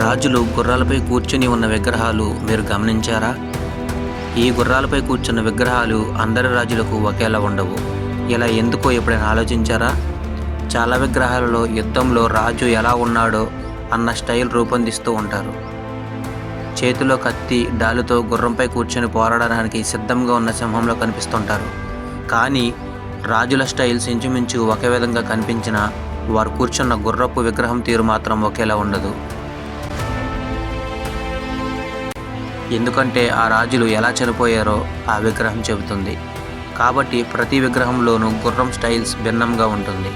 రాజులు గుర్రాలపై కూర్చుని ఉన్న విగ్రహాలు మీరు గమనించారా? ఈ గుర్రాలపై కూర్చున్న విగ్రహాలు అందరి రాజులకు ఒకేలా ఉండవు. ఇలా ఎందుకో ఎప్పుడైనా ఆలోచించారా? చాలా విగ్రహాలలో యుద్ధంలో రాజు ఎలా ఉన్నాడో అన్న స్టైల్ రూపొందిస్తూ ఉంటారు. చేతిలో కత్తి, డాలుతో గుర్రంపై కూర్చొని పోరాడడానికి సిద్ధంగా ఉన్న సింహంలో కనిపిస్తుంటారు. కానీ రాజుల స్టైల్స్ ఇంచుమించు ఒకే విధంగా కనిపించినా వారు కూర్చున్న గుర్రపు విగ్రహం తీరు మాత్రం ఒకేలా ఉండదు. ఎందుకంటే ఆ రాజులు ఎలా చనిపోయారో ఆ విగ్రహం చెబుతుంది. కాబట్టి ప్రతి విగ్రహంలోనూ గుర్రం స్టైల్స్ భిన్నంగా ఉంటుంది.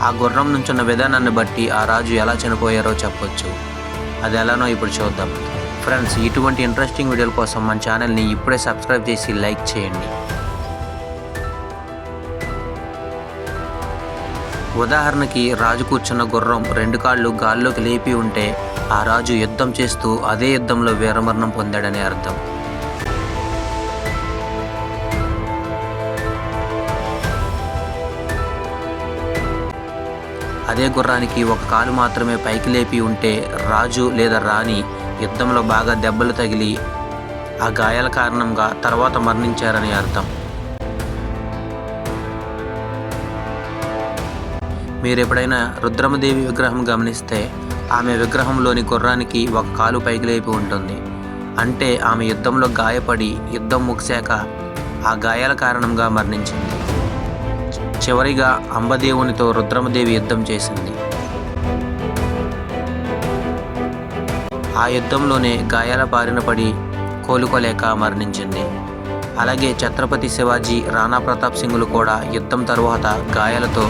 ఆ గుర్రం నుంచున్న విధానాన్ని బట్టి ఆ రాజు ఎలా చనిపోయారో చెప్పొచ్చు. అది ఎలానో ఇప్పుడు చూద్దాం. ఫ్రెండ్స్, ఇటువంటి ఇంట్రెస్టింగ్ వీడియోల కోసం మన ఛానల్ని ఇప్పుడే సబ్స్క్రైబ్ చేసి లైక్ చేయండి. ఉదాహరణకి రాజు కూర్చున్న గుర్రం 2 కాళ్ళు గాల్లోకి లేపి ఉంటే ఆ రాజు యుద్ధం చేస్తూ అదే యుద్ధంలో వీరమరణం పొందాడనే అర్థం. అదే గుర్రానికి 1 కాలు మాత్రమే పైకి లేపి ఉంటే రాజు లేదా రాణి యుద్ధంలో బాగా దెబ్బలు తగిలి ఆ గాయాల కారణంగా తర్వాత మరణించారని అర్థం. మీరు ఎప్పుడైనా రుద్రమదేవి విగ్రహం గమనిస్తే ఆమె విగ్రహంలోని గుర్రానికి 1 కాలు పైకి లేపి ఉంటుంది. అంటే ఆమె యుద్ధంలో గాయపడి యుద్ధం ముగిశాక ఆ గాయాల కారణంగా మరణించింది. చివరిగా అంబదేవునితో రుద్రమదేవి యుద్ధం చేసింది. ఆ యుద్ధంలోనే గాయాల బారిన పడి కోలుకోలేక మరణించింది. అలాగే ఛత్రపతి శివాజీ, రాణా ప్రతాప్ సింగ్లు కూడా యుద్ధం తరువాత గాయాలతో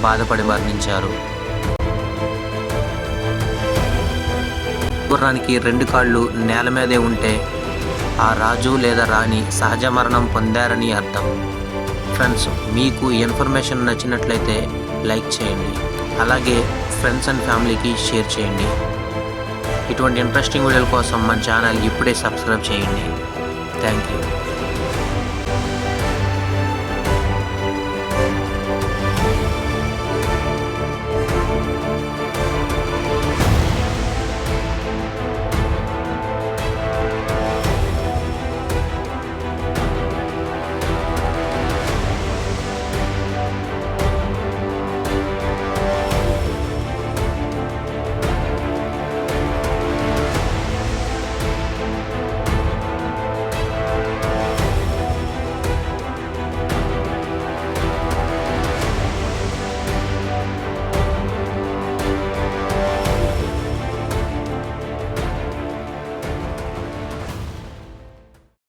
బాధపడి మరణించారు. గుర్రానికి 2 కాళ్ళు నేల మీదే ఉంటే ఆ రాజు లేదా రాణి సహజ మరణం పొందారని అర్థం. ఫ్రెండ్స్, మీకు ఇన్ఫర్మేషన్ నచ్చినట్లయితే లైక్ చేయండి. అలాగే ఫ్రెండ్స్ అండ్ ఫ్యామిలీకి షేర్ చేయండి. ఇటువంటి ఇంట్రెస్టింగ్ వీడియోల కోసం మన ఛానల్ ఇప్పుడే సబ్స్క్రైబ్ చేయండి. Thank you.